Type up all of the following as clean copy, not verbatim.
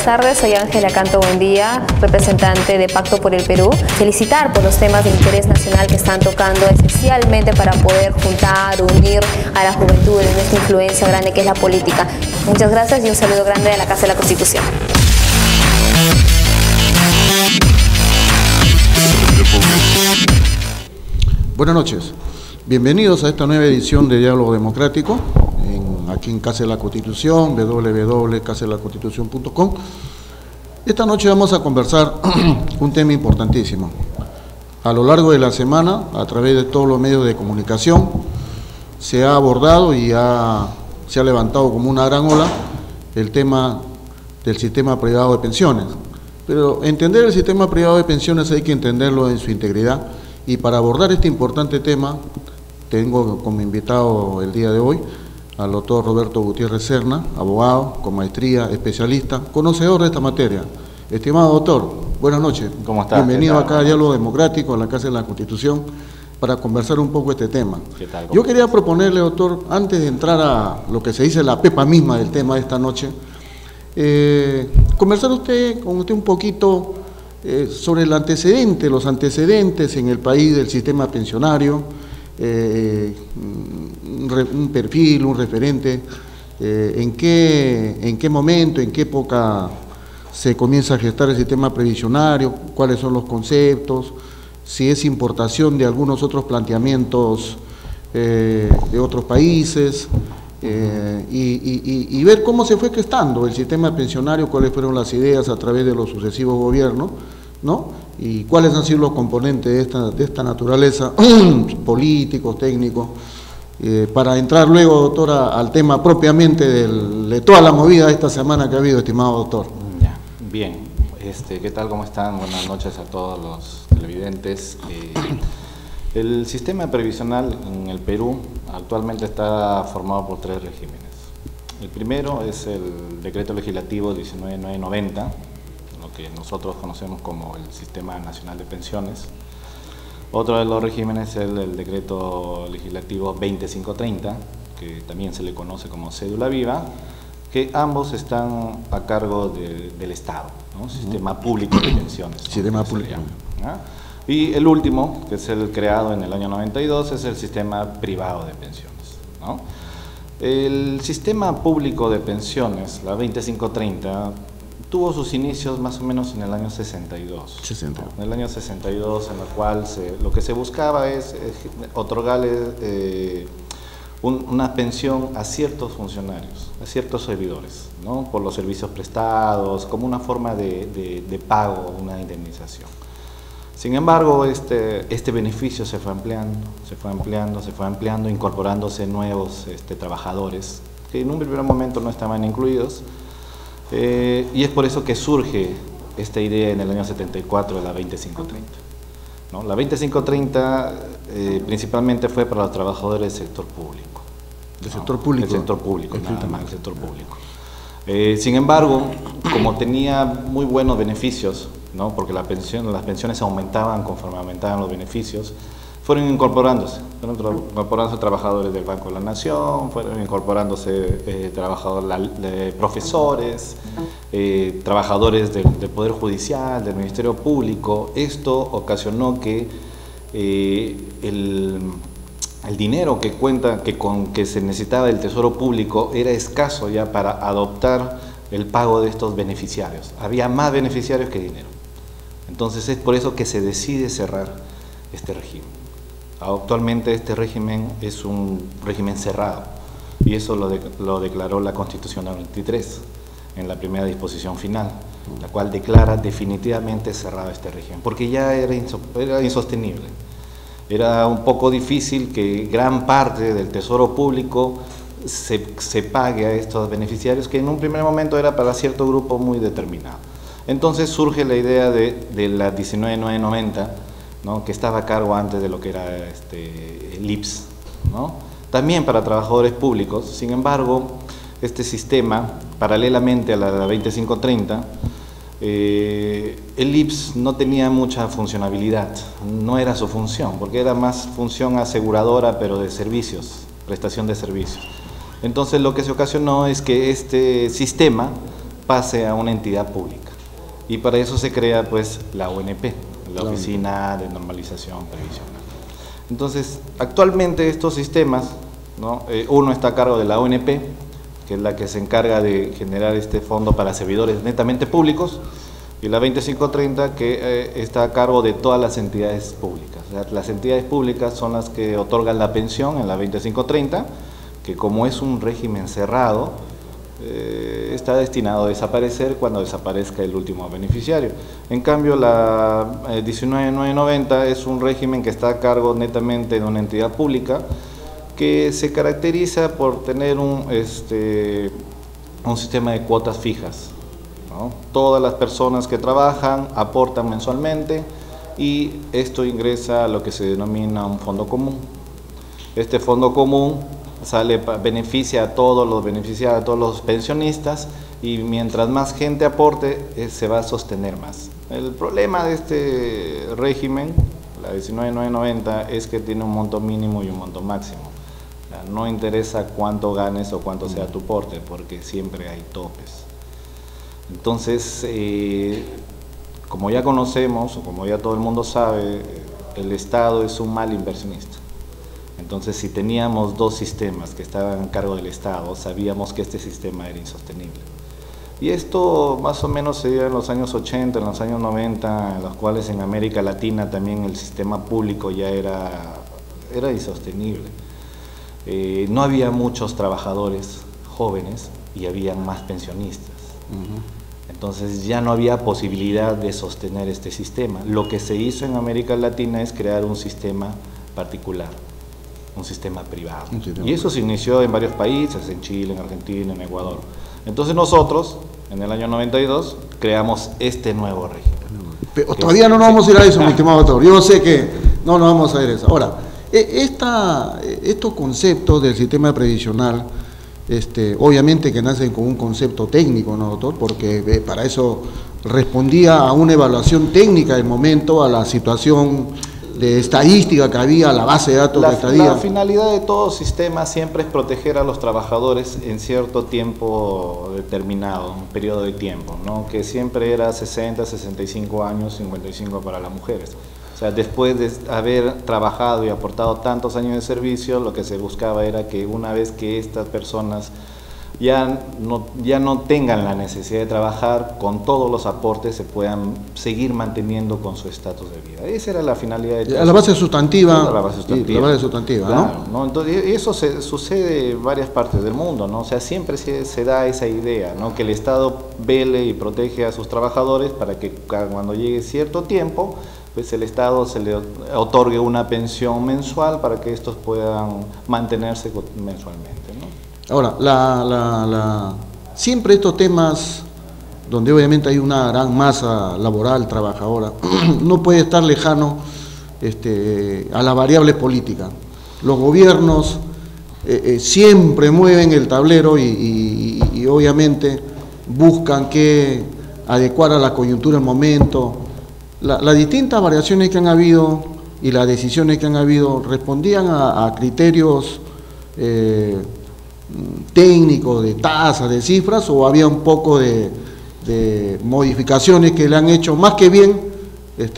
tardes, soy Ángela Canto Buendía, representante de Pacto por el Perú. Felicitar por los temas de interés nacional que están tocando, esencialmente para poder juntar, unir a la juventud en esta influencia grande que es la política. Muchas gracias y un saludo grande de la Casa de la Constitución. Buenas noches, bienvenidos a esta nueva edición de Diálogo Democrático, aquí en Casa de la Constitución, www.casadelaconstitucion.com. Esta noche vamos a conversar un tema importantísimo. A lo largo de la semana, a través de todos los medios de comunicación, se ha abordado y se ha levantado como una gran ola el tema del sistema privado de pensiones. Pero entender el sistema privado de pensiones hay que entenderlo en su integridad. Y para abordar este importante tema, tengo como invitado el día de hoy al doctor Roberto Gutiérrez Serna, abogado, con maestría, especialista, conocedor de esta materia. Estimado doctor, buenas noches. ¿Cómo está? Bienvenido acá a Diálogo Democrático, en la Casa de la Constitución, para conversar un poco este tema. ¿Qué tal? Yo quería proponerle, doctor, antes de entrar a lo que se dice la pepa misma del tema de esta noche, conversar con usted un poquito sobre los antecedentes en el país del sistema pensionario, un perfil, un referente, en qué momento, en qué época se comienza a gestar el sistema previsionario, cuáles son los conceptos, si es importación de algunos otros planteamientos de otros países, y ver cómo se fue gestando el sistema pensionario, cuáles fueron las ideas a través de los sucesivos gobiernos, ¿no? Y cuáles han sido los componentes de esta naturaleza, políticos, técnicos, para entrar luego, doctora, al tema propiamente de toda la movida de esta semana que ha habido, estimado doctor. Ya, bien. ¿Qué tal? ¿Cómo están? Buenas noches a todos los televidentes. El sistema previsional en el Perú actualmente está formado por 3 regímenes. El primero es el Decreto Legislativo 19990, lo que nosotros conocemos como el Sistema Nacional de Pensiones. Otro de los regímenes es el Decreto Legislativo 20530, que también se le conoce como Cédula Viva, que ambos están a cargo del Estado, ¿no? Sistema Público de Pensiones. Sistema Público. Y el último, que es el creado en el año 92, es el Sistema Privado de Pensiones, ¿no? El Sistema Público de Pensiones, la 20530, tuvo sus inicios más o menos en el año 62. En el año 62, en el cual lo que se buscaba es otorgarle una pensión a ciertos funcionarios, a ciertos servidores, ¿no? Por los servicios prestados, como una forma de pago, una indemnización. Sin embargo, este beneficio se fue ampliando, incorporándose nuevos trabajadores que en un primer momento no estaban incluidos, y es por eso que surge esta idea en el año 74 de la 20530, ¿no? La 20530 principalmente fue para los trabajadores del sector público. ¿Del sector público? Del sector público, nada más, del sector público. Sin embargo, como tenía muy buenos beneficios, ¿no? Porque las pensiones aumentaban conforme aumentaban los beneficios, fueron incorporándose trabajadores del Banco de la Nación, fueron incorporándose profesores, trabajadores del Poder Judicial, del Ministerio Público. Esto ocasionó que el dinero que se necesitaba del Tesoro Público era escaso ya para adoptar el pago de estos beneficiarios. Había más beneficiarios que dinero. Entonces es por eso que se decide cerrar este régimen. Actualmente este régimen es un régimen cerrado, y eso lo declaró la Constitución del 93 en la primera disposición final, la cual declara definitivamente cerrado este régimen, porque ya era insostenible. Era un poco difícil que gran parte del Tesoro Público se pague a estos beneficiarios, que en un primer momento era para cierto grupo muy determinado. Entonces surge la idea de la 19990, ¿no? Que estaba a cargo antes de lo que era el IPS, ¿no? También para trabajadores públicos. Sin embargo, este sistema, paralelamente a la 20530, el IPS no tenía mucha funcionabilidad, no era su función, porque era más función aseguradora, pero de servicios, prestación de servicios. Entonces lo que se ocasionó es que este sistema pase a una entidad pública. Y para eso se crea pues la ONP, la Oficina de Normalización Previsional. Entonces, actualmente estos sistemas, ¿no? Uno está a cargo de la ONP, que es la que se encarga de generar este fondo para servidores netamente públicos, y la 2530 que está a cargo de todas las entidades públicas. O sea, las entidades públicas son las que otorgan la pensión en la 2530, que como es un régimen cerrado, está destinado a desaparecer cuando desaparezca el último beneficiario. En cambio, la 19990 es un régimen que está a cargo netamente de una entidad pública que se caracteriza por tener un sistema de cuotas fijas, ¿no? Todas las personas que trabajan aportan mensualmente y esto ingresa a lo que se denomina un fondo común. Este fondo común beneficia a todos los beneficiarios, a todos los pensionistas, y mientras más gente aporte, se va a sostener más. El problema de este régimen, la 19990, es que tiene un monto mínimo y un monto máximo. O sea, no interesa cuánto ganes o cuánto sea tu aporte, porque siempre hay topes. Entonces, como ya conocemos, o como ya todo el mundo sabe, el Estado es un mal inversionista. Entonces, si teníamos dos sistemas que estaban a cargo del Estado, sabíamos que este sistema era insostenible. Y esto más o menos se dio en los años 80, en los años 90, en los cuales en América Latina también el sistema público ya era insostenible. No había muchos trabajadores jóvenes y había más pensionistas. Entonces ya no había posibilidad de sostener este sistema. Lo que se hizo en América Latina es crear un sistema particular, un sistema privado. Y eso se inició en varios países, en Chile, en Argentina, en Ecuador. Entonces nosotros, en el año 92, creamos este nuevo régimen. Pero todavía no nos vamos a ir a eso, mi estimado doctor. Yo sé que no nos vamos a ir a eso. Ahora, estos conceptos del sistema previsional, obviamente que nacen con un concepto técnico, ¿no, doctor? Porque para eso respondía a una evaluación técnica del momento, a la situación de estadística que había, la base de datos de estadística. La finalidad de todo sistema siempre es proteger a los trabajadores en cierto tiempo determinado, un periodo de tiempo, ¿no? Que siempre era 60, 65 años, 55 para las mujeres. O sea, después de haber trabajado y aportado tantos años de servicio, lo que se buscaba era que una vez que estas personas ya no tengan la necesidad de trabajar, con todos los aportes se puedan seguir manteniendo con su estatus de vida. Esa era la finalidad de todo. La base sustantiva. La base sustantiva. La base sustantiva, claro, ¿no? Entonces, eso sucede en varias partes del mundo, ¿no? O sea, siempre se da esa idea, ¿no? Que el Estado vele y protege a sus trabajadores para que cuando llegue cierto tiempo, pues el Estado se le otorgue una pensión mensual para que estos puedan mantenerse mensualmente, ¿no? Ahora, siempre estos temas donde obviamente hay una gran masa laboral, trabajadora, no puede estar lejano a la variable política. Los gobiernos siempre mueven el tablero y obviamente buscan que adecuar a la coyuntura del momento. Las distintas variaciones que han habido y las decisiones que han habido respondían a criterios técnicos, de tasas, de cifras, o había un poco de modificaciones que le han hecho más que bien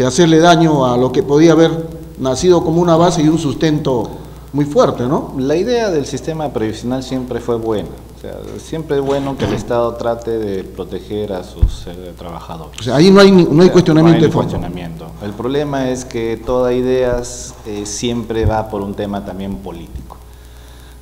hacerle daño a lo que podía haber nacido como una base y un sustento muy fuerte, ¿no? La idea del sistema previsional siempre fue buena. O sea, siempre es bueno que el Estado trate de proteger a sus trabajadores. O sea, ahí no hay cuestionamiento de fondo. El problema es que toda idea siempre va por un tema también político.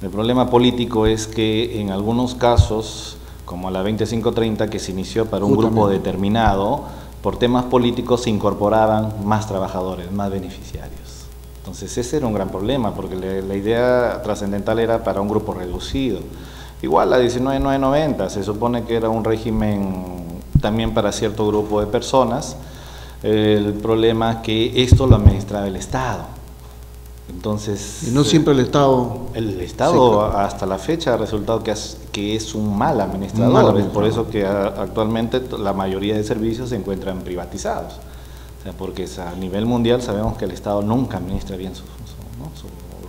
El problema político es que en algunos casos, como la 2530, que se inició para un grupo determinado, por temas políticos se incorporaban más trabajadores, más beneficiarios. Entonces ese era un gran problema, porque la idea trascendental era para un grupo reducido. Igual la 19990, se supone que era un régimen también para cierto grupo de personas. El problema es que esto lo administraba el Estado. Entonces, y no siempre el Estado... El Estado hasta la fecha ha resultado que es un mal administrador. Es por eso que actualmente la mayoría de servicios se encuentran privatizados. O sea, porque a nivel mundial sabemos que el Estado nunca administra bien sus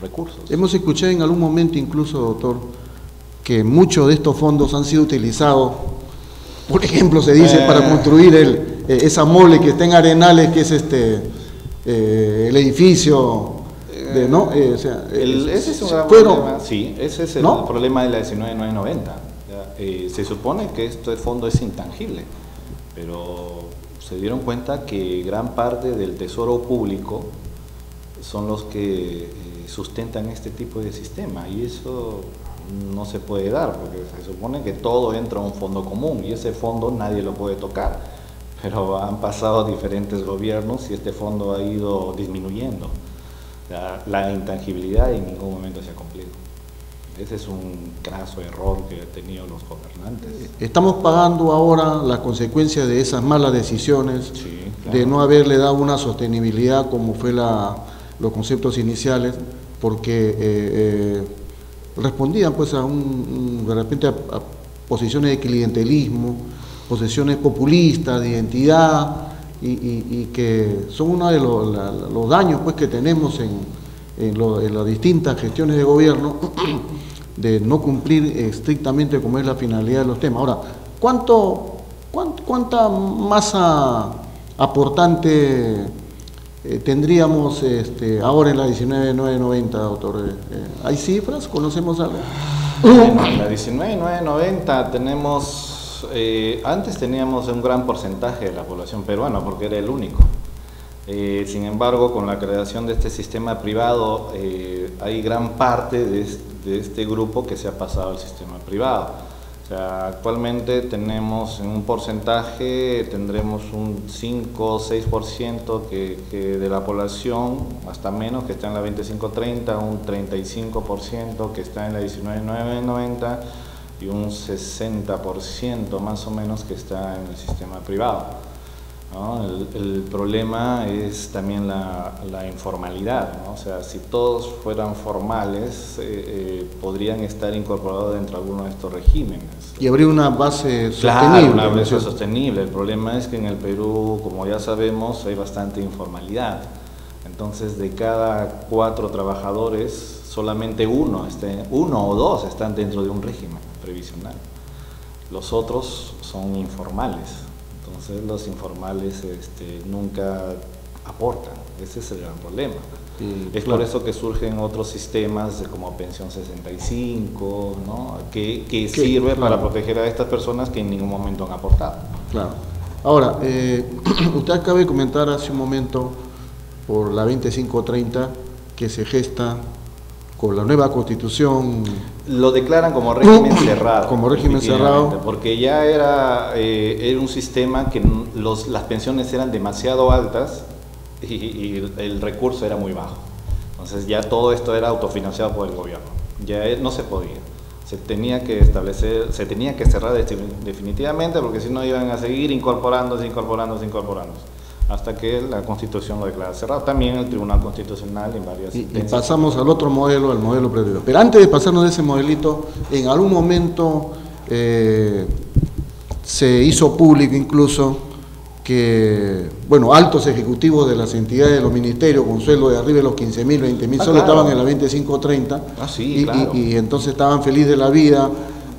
recursos. Hemos escuchado en algún momento incluso, doctor, que muchos de estos fondos han sido utilizados por ejemplo, se dice para construir esa mole que está en Arenales, que es el edificio, ¿no? Ese es un gran problema, sí, ese es el problema de la 19990. Se supone que este fondo es intangible, pero se dieron cuenta que gran parte del tesoro público son los que sustentan este tipo de sistema, y eso no se puede dar, porque se supone que todo entra a un fondo común y ese fondo nadie lo puede tocar, pero han pasado diferentes gobiernos y este fondo ha ido disminuyendo. La intangibilidad en ningún momento se ha cumplido. Ese es un graso error que han tenido los gobernantes. Estamos pagando ahora las consecuencias de esas malas decisiones, sí, claro, de no haberle dado una sostenibilidad como fue los conceptos iniciales, porque respondían pues de repente a posiciones de clientelismo, posiciones populistas, de identidad, y que son uno de los daños pues que tenemos en las distintas gestiones de gobierno, de no cumplir estrictamente como es la finalidad de los temas. Ahora, ¿cuánta masa aportante tendríamos ahora en la 19990, doctor? ¿Hay cifras? ¿Conocemos algo? En la 19990 tenemos, antes teníamos un gran porcentaje de la población peruana porque era el único. Sin embargo, con la creación de este sistema privado, hay gran parte de este grupo que se ha pasado al sistema privado. O sea, actualmente tenemos en un porcentaje, tendremos un 5 o 6% que de la población, hasta menos, que está en la 2530, un 35% que está en la 19990 y un 60% más o menos que está en el sistema privado, ¿no? El problema es también la informalidad, ¿no? O sea, si todos fueran formales, podrían estar incorporados dentro de alguno de estos regímenes. Y habría una base claro, sostenible. Una base sostenible. El problema es que en el Perú, como ya sabemos, hay bastante informalidad. Entonces, de cada 4 trabajadores, solamente uno o dos están dentro de un régimen previsional. Los otros son informales. Entonces los informales nunca aportan, ese es el gran problema. Es claro, por eso que surgen otros sistemas como Pensión 65, ¿no? que sirve claro, para proteger a estas personas que en ningún momento han aportado. Claro. Ahora, usted acaba de comentar hace un momento por la 2530 que se gesta con la nueva constitución. Lo declaran como régimen cerrado. Como régimen cerrado. Porque ya era un sistema que las pensiones eran demasiado altas y el recurso era muy bajo. Entonces ya todo esto era autofinanciado por el gobierno. Ya no se podía. Se tenía que establecer, se tenía que cerrar definitivamente, porque si no iban a seguir incorporándose, hasta que la Constitución lo declara cerrado. También el Tribunal Constitucional en varias sentencias. Y pasamos al otro modelo, al modelo previo. Pero antes de pasarnos de ese modelito, en algún momento se hizo público incluso que, bueno, altos ejecutivos de las entidades de los ministerios con sueldo de arriba de los 15.000, 20.000 soles, claro, estaban en la 2530. Sí, claro. Y entonces estaban felices de la vida,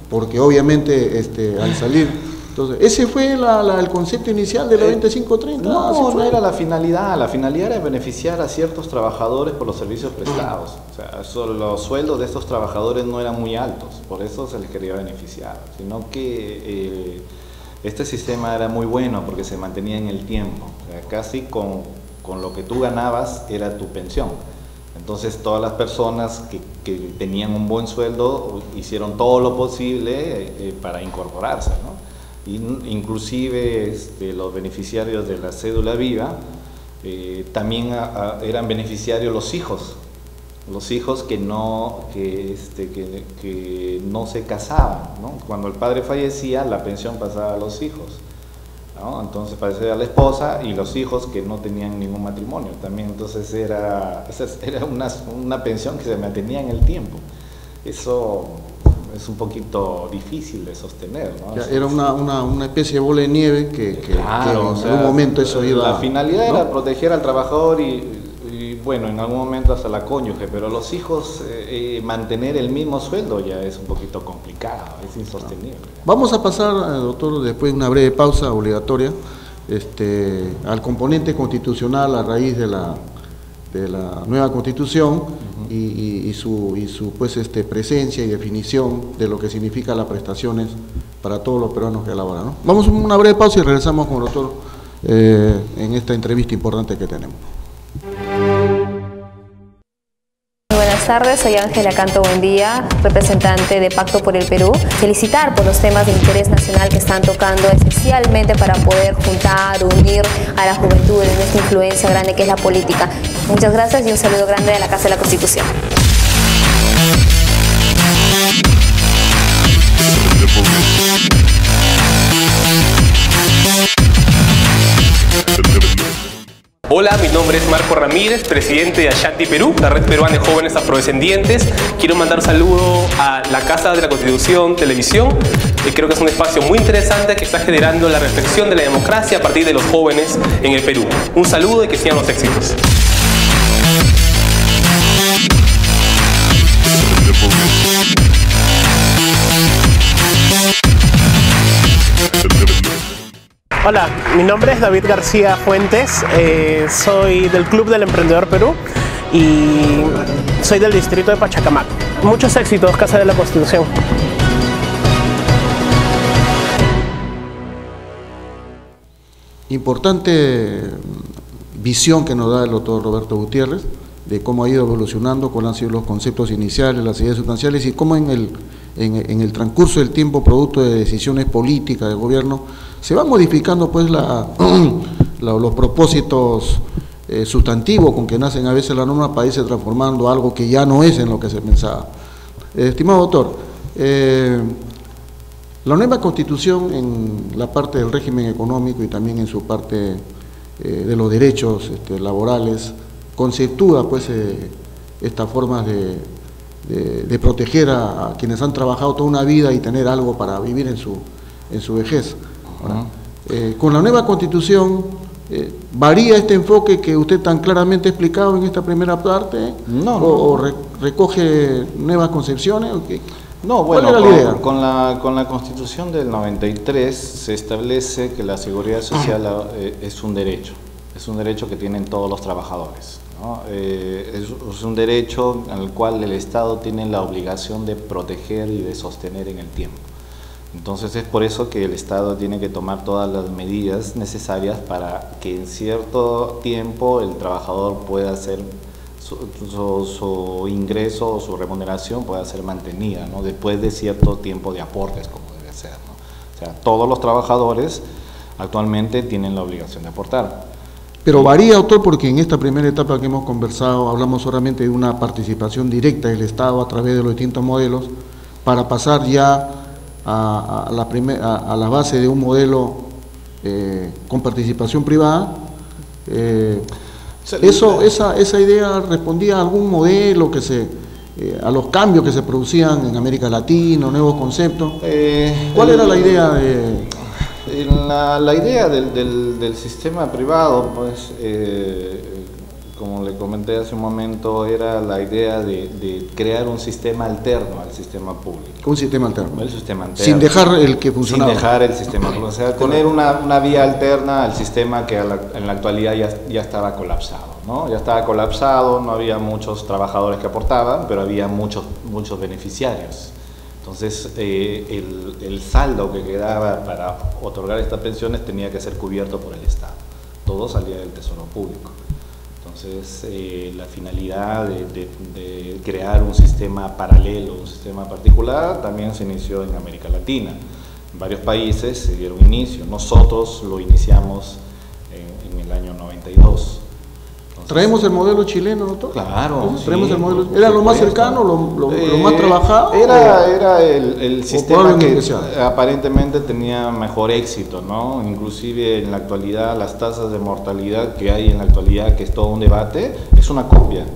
porque obviamente al salir... Entonces, ¿ese fue el concepto inicial de la 2530? No era la finalidad. La finalidad era beneficiar a ciertos trabajadores por los servicios prestados. O sea, los sueldos de estos trabajadores no eran muy altos, por eso se les quería beneficiar. Sino que este sistema era muy bueno porque se mantenía en el tiempo. O sea, casi con lo que tú ganabas era tu pensión. Entonces todas las personas que tenían un buen sueldo hicieron todo lo posible para incorporarse, ¿no? Inclusive los beneficiarios de la cédula viva también eran beneficiarios los hijos que no se casaban, ¿no? Cuando el padre fallecía, la pensión pasaba a los hijos, ¿no? Entonces parecía a la esposa y los hijos que no tenían ningún matrimonio también. Entonces era una pensión que se mantenía en el tiempo. Eso es un poquito difícil de sostener, ¿no? Era una especie de bola de nieve que claro, en algún momento eso iba... La finalidad, ¿no?, era proteger al trabajador y bueno, en algún momento hasta la cónyuge, pero los hijos mantener el mismo sueldo ya es un poquito complicado, es insostenible. Vamos a pasar, doctor, después de una breve pausa obligatoria, al componente constitucional a raíz de la nueva Constitución y su pues, presencia y definición de lo que significa las prestaciones para todos los peruanos que laboran, ¿no? Vamos a una breve pausa y regresamos con el doctor en esta entrevista importante que tenemos. Buenas tardes, soy Ángela Canto Buendía, representante de Pacto por el Perú. Felicitar por los temas de interés nacional que están tocando, esencialmente para poder juntar, unir a la juventud en esta influencia grande que es la política. Muchas gracias y un saludo grande de la Casa de la Constitución. Hola, mi nombre es Marco Ramírez, presidente de Ashanti Perú, la red peruana de jóvenes afrodescendientes. Quiero mandar un saludo a la Casa de la Constitución Televisión. Creo que es un espacio muy interesante que está generando la reflexión de la democracia a partir de los jóvenes en el Perú. Un saludo y que sigan los éxitos. Hola, mi nombre es David García Fuentes, soy del Club del Emprendedor Perú y soy del distrito de Pachacamac. Muchos éxitos, Casa de la Constitución. Importante visión que nos da el doctor Roberto Gutiérrez de cómo ha ido evolucionando, cuáles han sido los conceptos iniciales, las ideas sustanciales y cómo en el transcurso del tiempo, producto de decisiones políticas del gobierno, se van modificando pues los propósitos sustantivos con que nacen a veces las normas para irse transformando algo que ya no es en lo que se pensaba. Estimado doctor, la nueva Constitución en la parte del régimen económico y también en su parte de los derechos laborales conceptúa pues estas formas de proteger a quienes han trabajado toda una vida y tener algo para vivir en su vejez. Con la nueva Constitución, ¿varía este enfoque que usted tan claramente ha explicado en esta primera parte? ¿O recoge nuevas concepciones? No, bueno, ¿cuál era la idea? Con la Constitución del 93 se establece que la seguridad social es un derecho que tienen todos los trabajadores, ¿no? Es un derecho al cual el Estado tiene la obligación de proteger y de sostener en el tiempo. Entonces es por eso que el Estado tiene que tomar todas las medidas necesarias para que en cierto tiempo el trabajador pueda hacer su ingreso o su remuneración pueda ser mantenida, ¿no? Después de cierto tiempo de aportes, como debe ser, ¿no? O sea, todos los trabajadores actualmente tienen la obligación de aportar. Pero varía, doctor, porque en esta primera etapa que hemos conversado hablamos solamente de una participación directa del Estado a través de los distintos modelos para pasar ya a la base de un modelo con participación privada. Esa idea respondía a algún modelo a los cambios que se producían en América Latina, nuevos conceptos. ¿Cuál era la idea de...? La idea del sistema privado, pues, como le comenté hace un momento, era la idea de crear un sistema alterno al sistema público. Un sistema alterno. El sistema alterno. Sin dejar el que funcionaba. Sin dejar el sistema público. O sea, tener una vía alterna al sistema que en la actualidad ya estaba colapsado, ¿no? Ya estaba colapsado, no había muchos trabajadores que aportaban, pero había muchos beneficiarios. Entonces, el saldo que quedaba para otorgar estas pensiones tenía que ser cubierto por el Estado. Todo salía del Tesoro Público. Entonces, la finalidad de crear un sistema paralelo, un sistema particular, también se inició en América Latina. En varios países se dieron inicio. Nosotros lo iniciamos en el año 92. ¿Traemos el modelo chileno, doctor? Claro. ¿Traemos el modelo? ¿Era lo más cercano, lo más trabajado? Era el sistema que aparentemente tenía mejor éxito, ¿no? Inclusive en la actualidad las tasas de mortalidad que hay en la actualidad, que es todo un debate, es una copia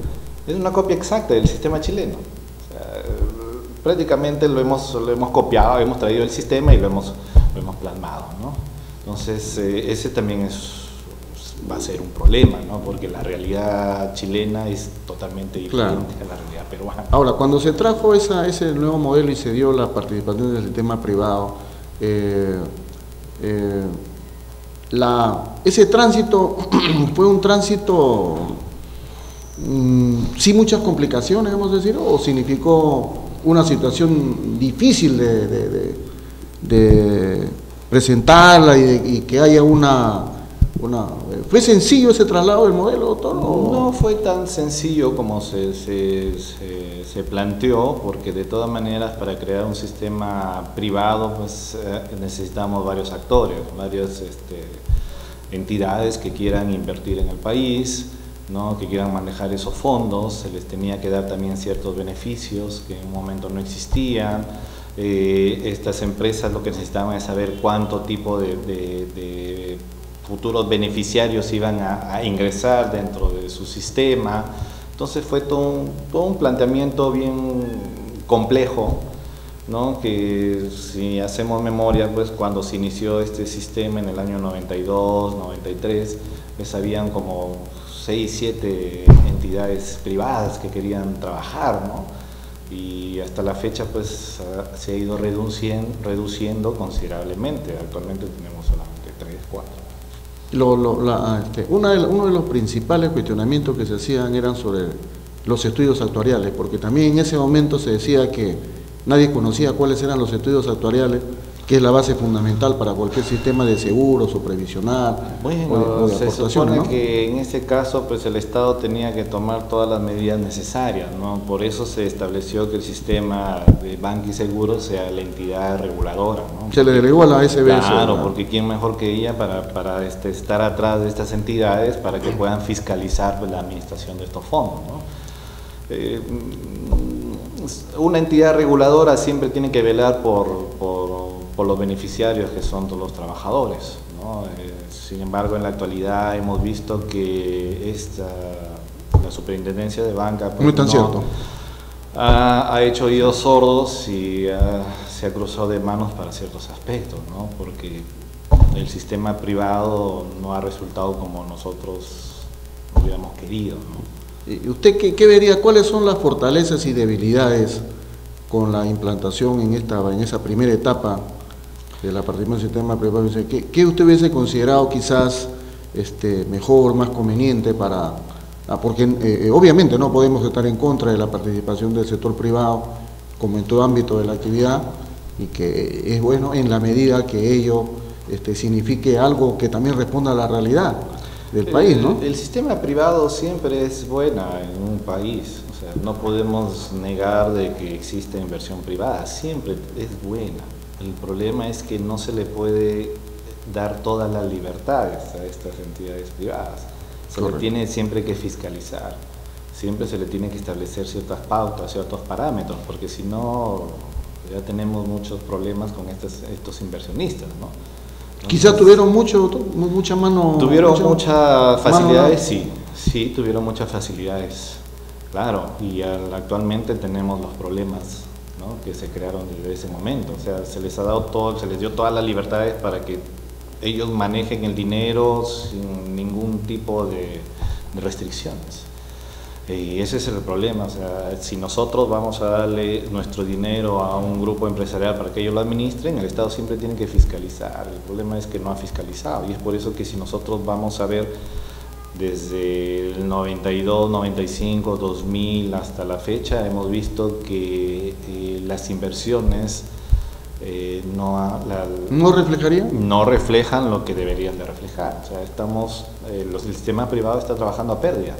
exacta del sistema chileno. O sea, prácticamente lo hemos copiado, hemos traído el sistema y lo hemos plasmado, ¿no? Entonces ese también es va a ser un problema, ¿no? Porque la realidad chilena es totalmente diferente a la realidad peruana. Ahora, cuando se trajo ese nuevo modelo y se dio la participación del sistema privado, ese tránsito fue un tránsito sin muchas complicaciones, debemos decir, o significó una situación difícil de presentarla y que haya ¿Fue sencillo ese traslado del modelo, doctor? No fue tan sencillo como se planteó, porque de todas maneras para crear un sistema privado pues necesitamos varios actores, varias entidades que quieran invertir en el país, ¿no? Que quieran manejar esos fondos, se les tenía que dar también ciertos beneficios que en un momento no existían. Estas empresas lo que necesitaban es saber cuánto tipo de futuros beneficiarios iban a ingresar dentro de su sistema. Entonces fue todo un planteamiento bien complejo, ¿no? Que si hacemos memoria, pues cuando se inició este sistema en el año 92, 93, pues habían como 6, 7 entidades privadas que querían trabajar, ¿no? Y hasta la fecha pues se ha ido reduciendo considerablemente. Actualmente tenemos solamente 3, 4. Uno de los principales cuestionamientos que se hacían eran sobre los estudios actuariales, porque también en ese momento se decía que nadie conocía cuáles eran los estudios actuariales, que es la base fundamental para cualquier sistema de seguros o previsional. Bueno, de se aportación, supone, ¿no? que en este caso pues el Estado tenía que tomar todas las medidas necesarias, ¿no? Por eso se estableció que el sistema de banca y seguros sea la entidad reguladora, ¿no? Se le delegó a la SBS. Claro, ¿no? porque quién mejor que ella para estar atrás de estas entidades para que puedan fiscalizar pues, la administración de estos fondos, ¿no? Una entidad reguladora siempre tiene que velar por los beneficiarios, que son todos los trabajadores, ¿no? Sin embargo, en la actualidad hemos visto que la superintendencia de banca pues, no es tan cierto. Ha hecho oídos sordos y se ha cruzado de manos para ciertos aspectos, ¿no? Porque el sistema privado no ha resultado como nosotros hubiéramos querido, ¿no? ¿Y usted qué vería? ¿Cuáles son las fortalezas y debilidades con la implantación en esa primera etapa de la participación del sistema privado? ¿Qué usted hubiese considerado quizás mejor, más conveniente porque obviamente no podemos estar en contra de la participación del sector privado como en todo ámbito de la actividad, y que es bueno en la medida que ello signifique algo que también responda a la realidad del país, ¿no? El sistema privado siempre es buena en un país, o sea, no podemos negar de que existe inversión privada, siempre es buena. El problema es que no se le puede dar todas las libertades a estas entidades privadas. Se le tiene siempre que fiscalizar, siempre se le tiene que establecer ciertas pautas, ciertos parámetros, porque si no, ya tenemos muchos problemas con estos inversionistas, ¿no? Quizás tuvieron mucha mano. Tuvieron muchas facilidades, sí, tuvieron muchas facilidades, claro, y actualmente tenemos los problemas, ¿no? Que se crearon desde ese momento. O sea, se les dio todas las libertades para que ellos manejen el dinero sin ningún tipo de restricciones. Y ese es el problema. O sea, si nosotros vamos a darle nuestro dinero a un grupo empresarial para que ellos lo administren, el Estado siempre tiene que fiscalizar. El problema es que no ha fiscalizado, y es por eso que si nosotros vamos a ver desde el 92, 95, 2000 hasta la fecha, hemos visto que las inversiones ¿no reflejarían? No reflejan lo que deberían de reflejar. O sea, el sistema privado está trabajando a pérdida,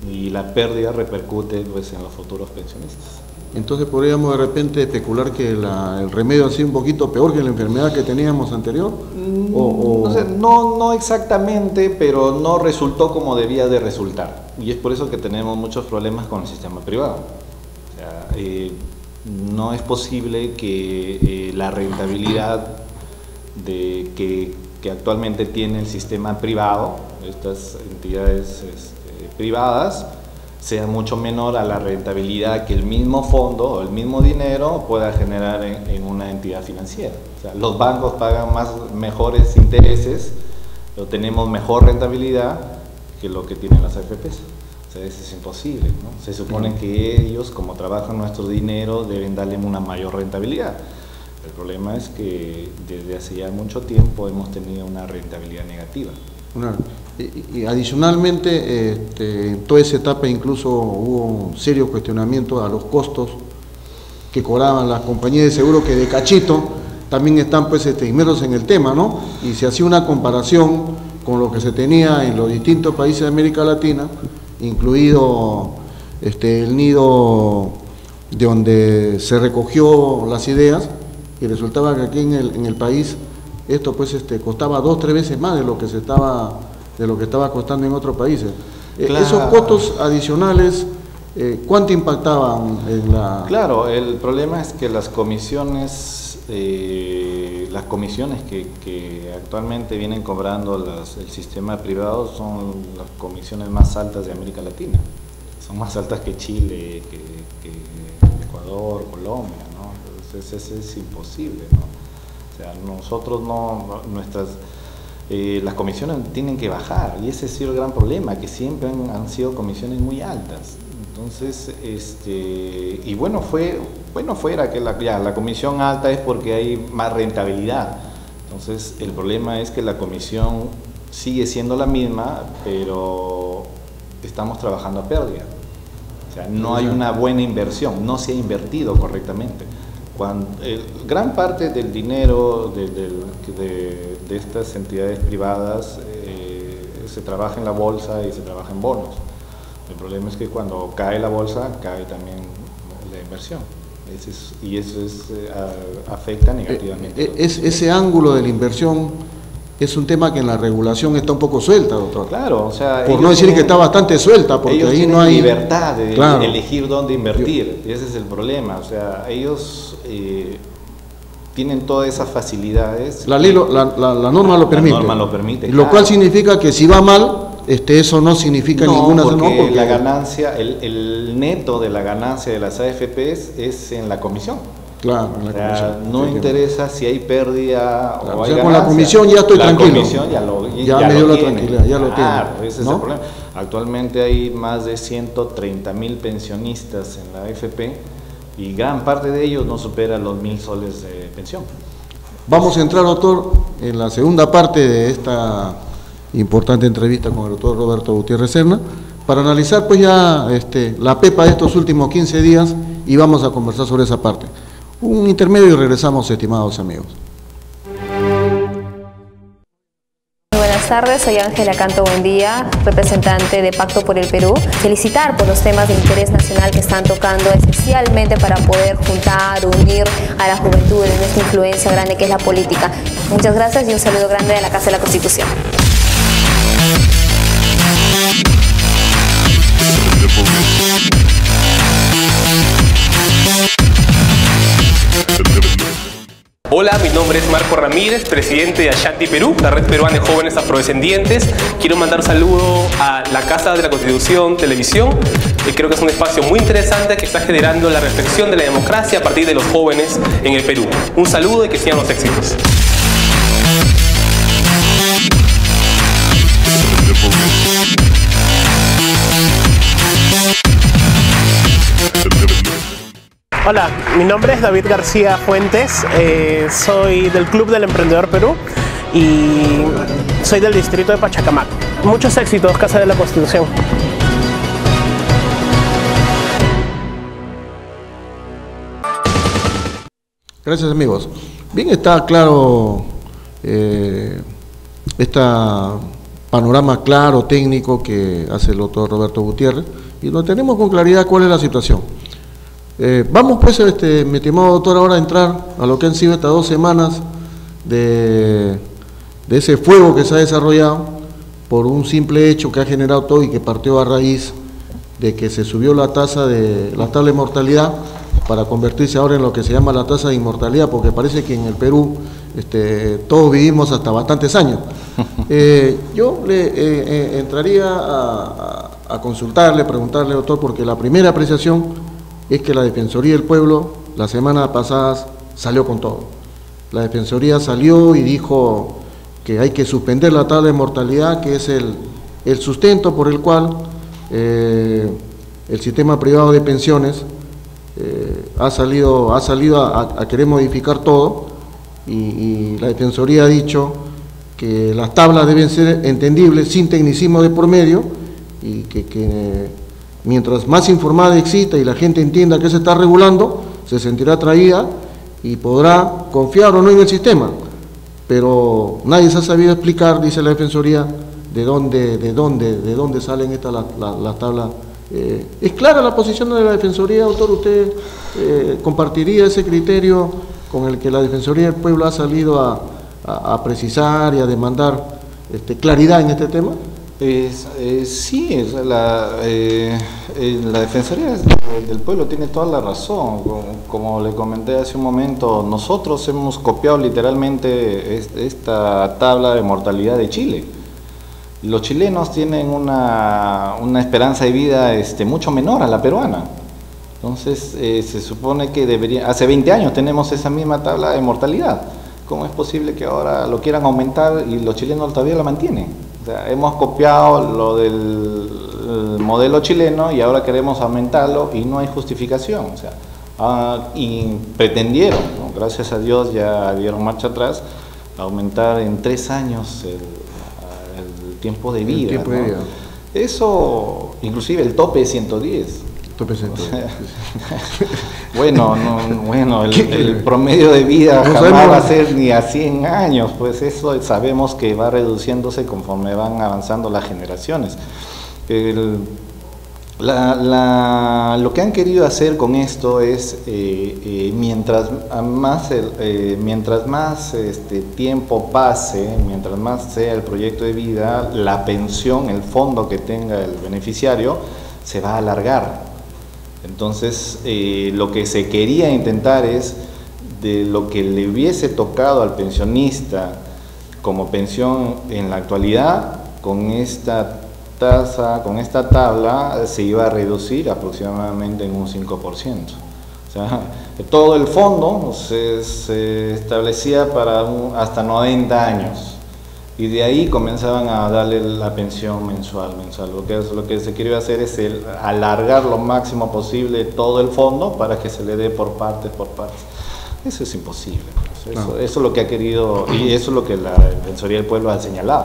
y la pérdida repercute pues, en los futuros pensionistas. Entonces podríamos de repente especular que el remedio ha sido un poquito peor que la enfermedad que teníamos anterior. No exactamente, pero no resultó como debía de resultar, y es por eso que tenemos muchos problemas con el sistema privado. O sea, no es posible que la rentabilidad que actualmente tiene el sistema privado, estas entidades privadas, sea mucho menor a la rentabilidad que el mismo fondo o el mismo dinero pueda generar en una entidad financiera. O sea, los bancos pagan mejores intereses pero tenemos mejor rentabilidad que lo que tienen las AFPs. O sea, eso es imposible, ¿no? Se supone que ellos, como trabajan nuestro dinero, deben darle una mayor rentabilidad. El problema es que desde hace ya mucho tiempo hemos tenido una rentabilidad negativa. Y adicionalmente, en toda esa etapa incluso hubo un serio cuestionamiento a los costos que cobraban las compañías de seguro, que de cachito también están pues inmersos en el tema, ¿no? Y se hacía una comparación con lo que se tenía en los distintos países de América Latina, incluido el nido de donde se recogió las ideas, y resultaba que aquí en el país esto pues costaba 2 o 3 veces más de lo que estaba costando en otros países. Claro. Esos costos adicionales, ¿cuánto impactaban en la...? Claro, el problema es que las comisiones que actualmente vienen cobrando el sistema privado son las comisiones más altas de América Latina. Son más altas que Chile, que Ecuador, Colombia, ¿no? Entonces es imposible, ¿no? O sea, nosotros las comisiones tienen que bajar, y ese ha sido el gran problema, que siempre han sido comisiones muy altas. Entonces, y bueno fuera que la comisión alta es porque hay más rentabilidad. Entonces, el problema es que la comisión sigue siendo la misma, pero estamos trabajando a pérdida. O sea, no hay una buena inversión, no se ha invertido correctamente. Gran parte del dinero de estas entidades privadas se trabaja en la bolsa y se trabaja en bonos. El problema es que cuando cae la bolsa, cae también la inversión. Y eso afecta negativamente. Ese ángulo de la inversión es un tema que en la regulación está un poco suelta, doctor. Claro, o sea... Por no decir que está bastante suelta, porque ellos ahí no hay... libertad de elegir dónde invertir, y ese es el problema. O sea, ellos tienen todas esas facilidades. La norma lo permite. La norma lo permite, lo cual significa que si va mal, eso no significa ninguna... Porque la ganancia, el neto de la ganancia de las AFPs es en la comisión. Claro, en la comisión. No interesa si hay pérdida o hay ganancia. Con la comisión ya estoy tranquilo. La comisión ya me dio la tiene. tranquilidad, ya lo tiene. Claro, ese es el problema. Actualmente hay más de 130.000 pensionistas en la AFP y gran parte de ellos no supera los 1.000 soles de pensión. Vamos a entrar, doctor, en la segunda parte de esta importante entrevista con el doctor Roberto Gutiérrez Serna, para analizar pues ya la pepa de estos últimos 15 días, y vamos a conversar sobre esa parte. Un intermedio y regresamos, estimados amigos. Buenas tardes, soy Ángela Canto Buendía, representante de Pacto por el Perú. Felicitar por los temas de interés nacional que están tocando, especialmente para poder juntar, unir a la juventud en esta influencia grande que es la política. Muchas gracias y un saludo grande de la Casa de la Constitución. Hola, mi nombre es Marco Ramírez, presidente de Ashanti Perú, la red peruana de jóvenes afrodescendientes. Quiero mandar un saludo a la Casa de la Constitución Televisión. Creo que es un espacio muy interesante que está generando la reflexión de la democracia a partir de los jóvenes en el Perú. Un saludo y que sigan los éxitos. Hola, mi nombre es David García Fuentes, soy del Club del Emprendedor Perú y soy del distrito de Pachacamac. Muchos éxitos, Casa de la Constitución. Gracias, amigos. Bien, está claro este panorama claro, técnico, que hace el doctor Roberto Gutiérrez, y lo tenemos con claridad cuál es la situación. Vamos pues, mi estimado doctor, ahora a entrar a lo que han sido estas 2 semanas de ese fuego que se ha desarrollado por un simple hecho que ha generado todo y que partió a raíz de que se subió la tabla de mortalidad para convertirse ahora en lo que se llama la tasa de inmortalidad, porque parece que en el Perú todos vivimos hasta bastantes años. Yo le entraría a consultarle, preguntarle, doctor, porque la primera apreciación es que la Defensoría del Pueblo la semana pasada salió con todo. La Defensoría salió y dijo que hay que suspender la tabla de mortalidad, que es el sustento por el cual el sistema privado de pensiones ha salido a querer modificar todo, y la Defensoría ha dicho que las tablas deben ser entendibles, sin tecnicismo de por medio, y que mientras más informada exista y la gente entienda que se está regulando, se sentirá atraída y podrá confiar o no en el sistema. Pero nadie se ha sabido explicar, dice la Defensoría, de dónde salen las tablas. ¿Es clara la posición de la Defensoría, doctor? ¿Usted compartiría ese criterio con el que la Defensoría del Pueblo ha salido a precisar y a demandar claridad en este tema? Sí, la Defensoría del Pueblo tiene toda la razón. Como le comenté hace un momento, nosotros hemos copiado literalmente esta tabla de mortalidad de Chile. Los chilenos tienen una esperanza de vida mucho menor a la peruana. Entonces, se supone que hace 20 años tenemos esa misma tabla de mortalidad. ¿Cómo es posible que ahora lo quieran aumentar y los chilenos todavía la mantienen? O sea, hemos copiado lo del modelo chileno y ahora queremos aumentarlo y no hay justificación. O sea, y pretendieron, ¿no? Gracias a Dios ya dieron marcha atrás, aumentar en 3 años el tiempo de vida. El tiempo de vida. Eso, inclusive el tope es 110. Tope 110. O sea, bueno, el promedio de vida no jamás va a ser ni a 100 años, pues eso sabemos que va reduciéndose conforme van avanzando las generaciones. Lo que han querido hacer con esto es, mientras más tiempo pase, mientras más sea el proyecto de vida, la pensión, el fondo que tenga el beneficiario, se va a alargar. Entonces, lo que se quería intentar es, de lo que le hubiese tocado al pensionista como pensión en la actualidad, con esta tasa, con esta tabla, se iba a reducir aproximadamente en un 5%. O sea, todo el fondo se establecía para hasta 90 años. Y de ahí comenzaban a darle la pensión mensual. Lo que se quería hacer es alargar lo máximo posible todo el fondo para que se le dé por partes. Eso es imposible. Eso es lo que ha querido, y eso es lo que la Defensoría del Pueblo ha señalado.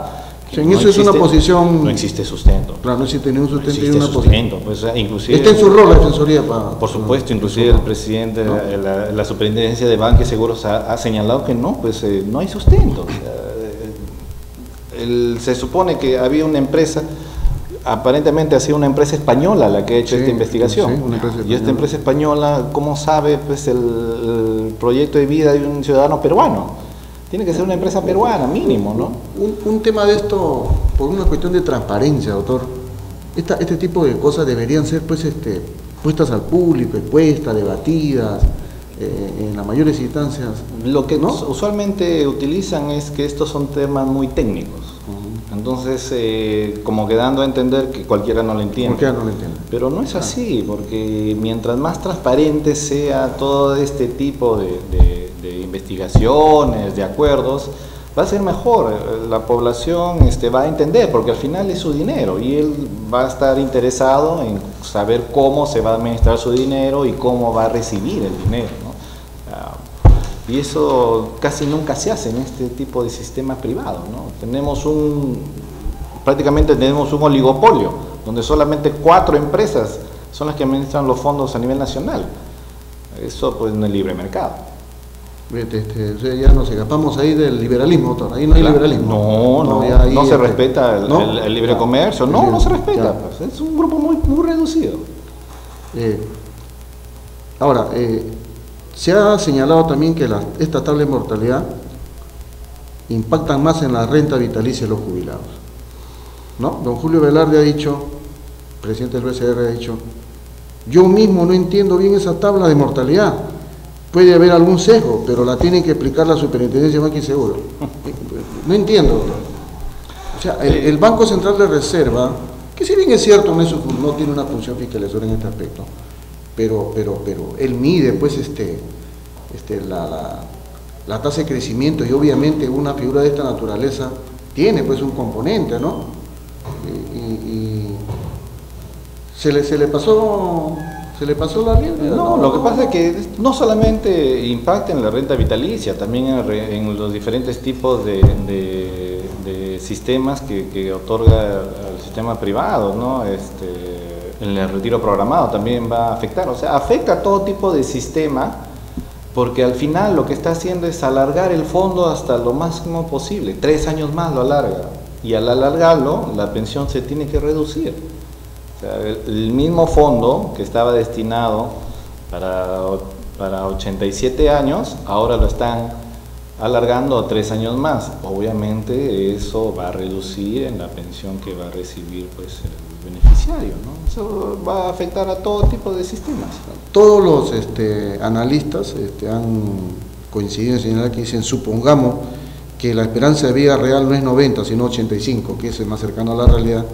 Sí, en eso es una posición... No existe sustento. Claro, no existe ningún sustento. No existe sustento. Pues, inclusive, está en su rol la Defensoría por supuesto, inclusive el presidente de la Superintendencia de Banca y Seguros ha señalado que no, pues no hay sustento. Se supone que había una empresa, aparentemente ha sido una empresa española la que ha hecho esta investigación. Sí, y esta empresa española, ¿cómo sabe pues el proyecto de vida de un ciudadano peruano? Tiene que ser una empresa peruana, mínimo, ¿no? Un tema de esto, por una cuestión de transparencia, doctor, este tipo de cosas deberían ser pues puestas al público, expuestas, debatidas, en las mayores instancias. Lo que usualmente utilizan es que estos son temas muy técnicos. Entonces, como que dando a entender que cualquiera no lo entiende. Pero no es así, porque mientras más transparente sea todo este tipo de investigaciones, de acuerdos, va a ser mejor. La población va a entender, porque al final es su dinero y él va a estar interesado en saber cómo se va a administrar su dinero y cómo va a recibir el dinero, ¿no? Y eso casi nunca se hace en este tipo de sistema privado, ¿no? Prácticamente tenemos un oligopolio, donde solamente 4 empresas son las que administran los fondos a nivel nacional. Eso pues no es libre mercado. O sea, ya nos escapamos ahí del liberalismo, doctor. Ahí no hay liberalismo. No se respeta el libre comercio. No se respeta. Pues, es un grupo muy reducido. Ahora, se ha señalado también que esta tabla de mortalidad impacta más en la renta vitalicia de los jubilados, ¿no? Don Julio Velarde ha dicho, presidente del BCR ha dicho, yo mismo no entiendo bien esa tabla de mortalidad. Puede haber algún sesgo, pero la tiene que explicar la Superintendencia de Banca y Seguro. No entiendo, doctor. O sea, el Banco Central de Reserva, que si bien es cierto, no tiene una función fiscalizadora en este aspecto, pero él mide pues la tasa de crecimiento, y obviamente una figura de esta naturaleza tiene pues un componente, ¿no? Y se le pasó la liebre. No, lo que pasa es que no solamente impacta en la renta vitalicia, también en los diferentes tipos de sistemas que otorga el sistema privado, ¿no? En el retiro programado también va a afectar, o sea, afecta a todo tipo de sistema, porque al final lo que está haciendo es alargar el fondo hasta lo máximo posible, 3 años más lo alarga, y al alargarlo la pensión se tiene que reducir. O sea, el mismo fondo que estaba destinado para 87 años, ahora lo están alargando a 3 años más. Obviamente eso va a reducir en la pensión que va a recibir pues el beneficiario, ¿no? Eso va a afectar a todo tipo de sistemas. Todos los analistas han coincidido en señalar que dicen, supongamos que la esperanza de vida real no es 90, sino 85, que es el más cercano a la realidad,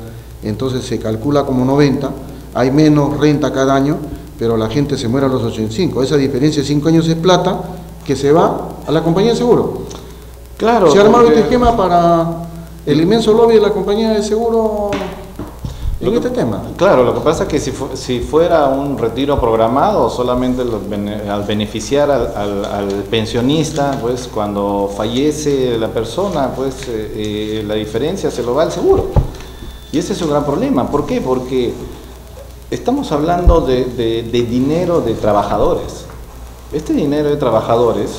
entonces se calcula como 90, hay menos renta cada año, pero la gente se muere a los 85. Esa diferencia de 5 años es plata que se va a la compañía de seguro. Claro. Se ha armado este esquema para el inmenso lobby de la compañía de seguro en este tema. Claro, lo que pasa es que si fuera un retiro programado, solamente al beneficiar al pensionista, pues cuando fallece la persona, pues la diferencia se lo va al seguro. Y ese es un gran problema. ¿Por qué? Porque estamos hablando de dinero de trabajadores. Este dinero de trabajadores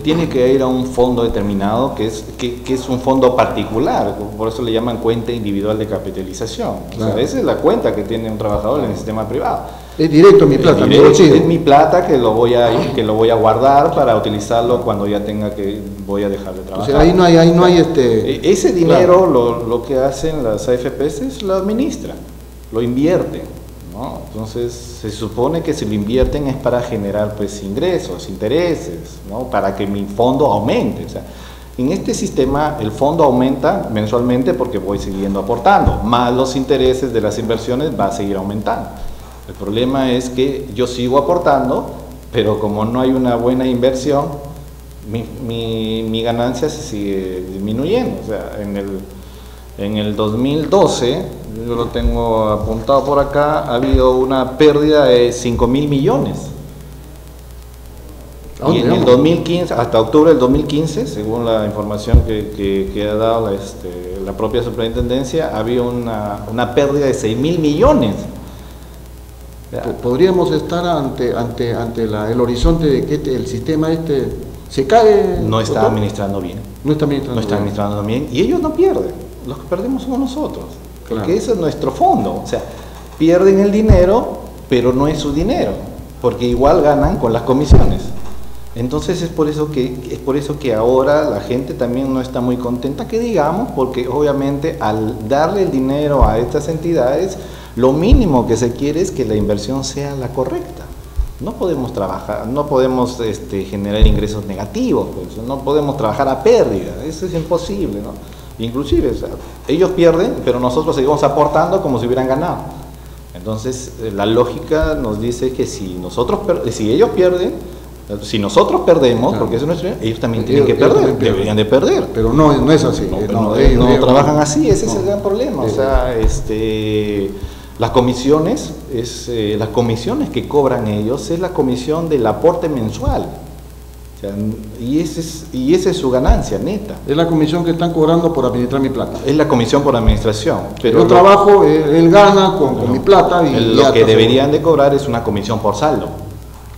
tiene que ir a un fondo determinado que es un fondo particular, por eso le llaman cuenta individual de capitalización. Claro. O sea, esa es la cuenta que tiene un trabajador en el sistema privado. Es directo mi plata, es mi plata que lo voy a guardar para utilizarlo cuando ya voy a dejar de trabajar. O sea, ahí no hay ese dinero, claro, lo que hacen las AFPs es lo administran, lo invierten, ¿no? Entonces se supone que si lo invierten es para generar pues ingresos, intereses, ¿no? Para que mi fondo aumente. O sea, en este sistema el fondo aumenta mensualmente porque voy siguiendo aportando, más los intereses de las inversiones va a seguir aumentando. El problema es que yo sigo aportando, pero como no hay una buena inversión, mi ganancia se sigue disminuyendo. O sea, en el 2012, yo lo tengo apuntado por acá, ha habido una pérdida de 5.000 millones. Y en el 2015, hasta octubre del 2015, según la información que ha dado la propia superintendencia, había una pérdida de 6.000 millones. Podríamos estar ante el horizonte de que el sistema se cae. No está administrando bien. No está administrando bien. Y ellos no pierden. Los que perdemos somos nosotros. Claro. Porque ese es nuestro fondo. O sea, pierden el dinero, pero no es su dinero. Porque igual ganan con las comisiones. Entonces es por eso que ahora la gente también no está muy contenta, que digamos, porque obviamente al darle el dinero a estas entidades, lo mínimo que se quiere es que la inversión sea la correcta. No podemos trabajar, no podemos generar ingresos negativos, pues, no podemos trabajar a pérdida, eso es imposible, ¿no? Inclusive, o sea, ellos pierden, pero nosotros seguimos aportando como si hubieran ganado. Entonces, la lógica nos dice que si ellos pierden, si nosotros perdemos, claro, porque eso es nuestro, ellos también tienen que perder, deberían de perder. Pero no es así. No trabajan así, ese es el gran problema. O sea, las comisiones, las comisiones que cobran ellos es la comisión del aporte mensual. O sea, y esa es su ganancia neta. Es la comisión que están cobrando por administrar mi plata. Es la comisión por administración. Pero yo trabajo, él gana con mi plata. Y lo que deberían de cobrar es una comisión por saldo.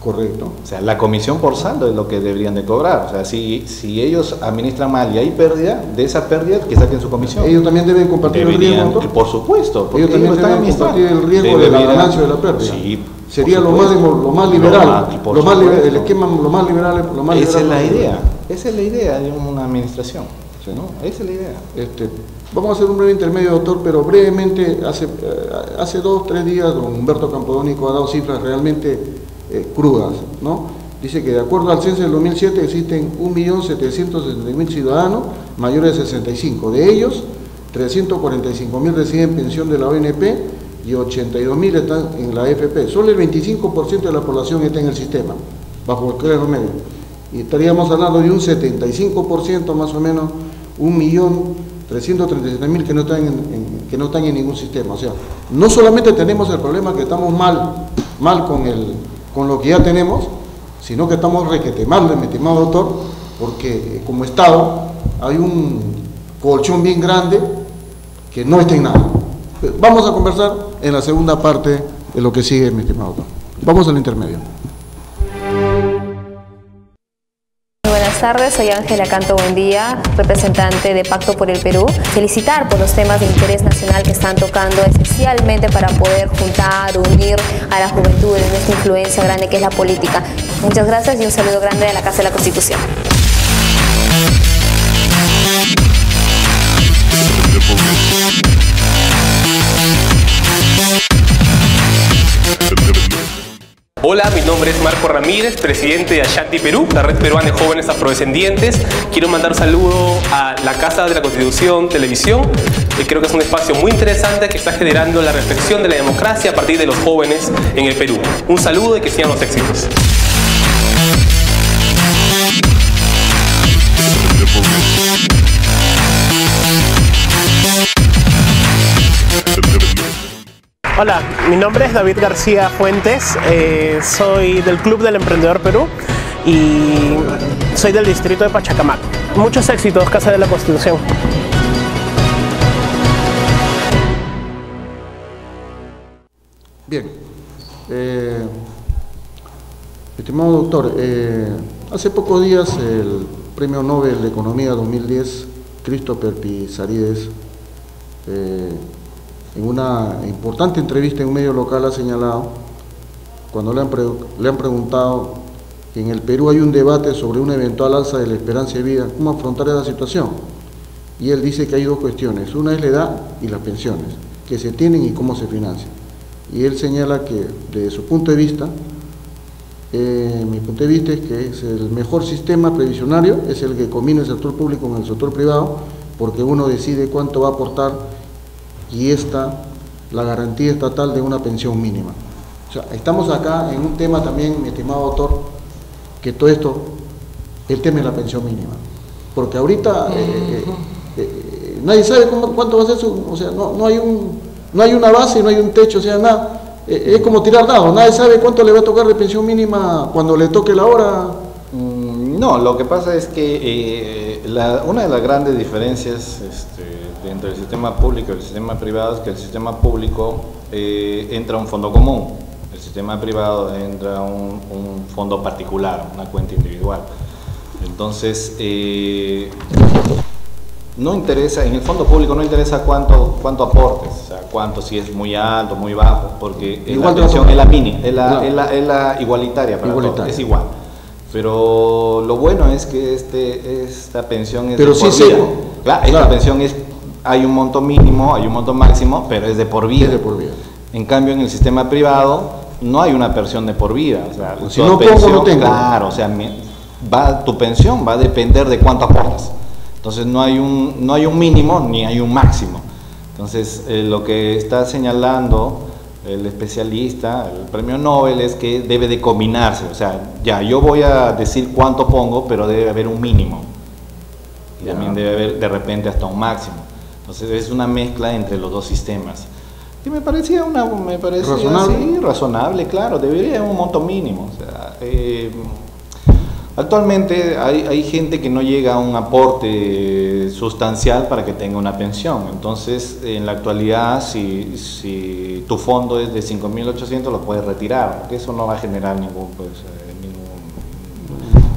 Correcto. O sea, la comisión por saldo es lo que deberían de cobrar. O sea, si ellos administran mal y hay pérdida, de esa pérdida que saquen su comisión. Ellos también deben compartir el riesgo. Por supuesto. Ellos también deben compartir el riesgo de la ganancia o de la pérdida. Sí, sería lo más liberal, el esquema lo más liberal. Esa es la idea. Esa es la idea de una administración. Sí, ¿no? Esa es la idea. Vamos a hacer un breve intermedio, doctor, pero brevemente, hace 2 o 3 días don Humberto Campodónico ha dado cifras realmente crudas, ¿no? Dice que de acuerdo al censo del 2007 existen 1.760.000 ciudadanos mayores de 65. De ellos, 345.000 reciben pensión de la ONP y 82.000 están en la AFP. Solo el 25% de la población está en el sistema, bajo el crédito medio. y estaríamos hablando de un 75% más o menos, 1.337.000 que no están en ningún sistema. O sea, no solamente tenemos el problema que estamos mal con lo que ya tenemos, sino que estamos requete mal, mi estimado doctor, porque como Estado hay un colchón bien grande que no está en nada. Vamos a conversar en la segunda parte de lo que sigue, mi estimado doctor. Vamos al intermedio. Buenas tardes, soy Ángela Canto Buendía, representante de Pacto por el Perú. Felicitar por los temas de interés nacional que están tocando, esencialmente para poder juntar, unir a la juventud en esta influencia grande que es la política. Muchas gracias y un saludo grande de la Casa de la Constitución. Hola, mi nombre es Marco Ramírez, presidente de Ashanti Perú, la red peruana de jóvenes afrodescendientes. Quiero mandar un saludo a la Casa de la Constitución Televisión. Creo que es un espacio muy interesante que está generando la reflexión de la democracia a partir de los jóvenes en el Perú. Un saludo y que sigan los éxitos. Hola, mi nombre es David García Fuentes, soy del Club del Emprendedor Perú y soy del distrito de Pachacamac. Muchos éxitos, Casa de la Constitución. Bien, estimado doctor, hace pocos días el Premio Nobel de Economía 2010, Christopher Pizarrides, en una importante entrevista en un medio local ha señalado, cuando le han preguntado que en el Perú hay un debate sobre una eventual alza de la esperanza de vida, ¿cómo afrontar esa situación? Y él dice que hay dos cuestiones, una es la edad y las pensiones, que se tienen y cómo se financian. Y él señala que desde su punto de vista, mi punto de vista es que es el mejor sistema previsionario, es el que combina el sector público con el sector privado, porque uno decide cuánto va a aportar y la garantía estatal de una pensión mínima. O sea, estamos acá en un tema también, mi estimado doctor, que todo esto, el tema es la pensión mínima. Porque ahorita nadie sabe cuánto va a ser o sea, no hay una base, no hay un techo, o sea, nada. Es como tirar dados, nadie sabe cuánto le va a tocar de pensión mínima cuando le toque la hora. No, lo que pasa es que una de las grandes diferencias entre el sistema público y el sistema privado es que el sistema público entra un fondo común, el sistema privado entra un fondo particular, una cuenta individual. Entonces, no interesa, en el fondo público no interesa cuánto aportes, o sea, cuánto, si es muy alto, muy bajo, porque la pensión es la mínima, es la igualitaria para todos, es igual. Pero lo bueno es que esta pensión es de por vida. Claro, esta pensión hay un monto mínimo, hay un monto máximo, pero es de por vida. Es de por vida. En cambio, en el sistema privado no hay una pensión de por vida. O sea, si no pongo, no tengo. Claro, o sea, tu pensión va a depender de cuánto aportas. Entonces no hay un mínimo ni hay un máximo. Entonces lo que está señalando el especialista, el premio Nobel, es que debe de combinarse. O sea, ya yo voy a decir cuánto pongo, pero debe haber un mínimo. Y también debe haber de repente hasta un máximo. Entonces es una mezcla entre los dos sistemas. Y me parecía ¿razonable? Sí, razonable, claro, debería haber un monto mínimo. O sea, actualmente hay gente que no llega a un aporte sustancial para que tenga una pensión. Entonces, en la actualidad, si tu fondo es de 5.800, lo puedes retirar, porque eso no va a generar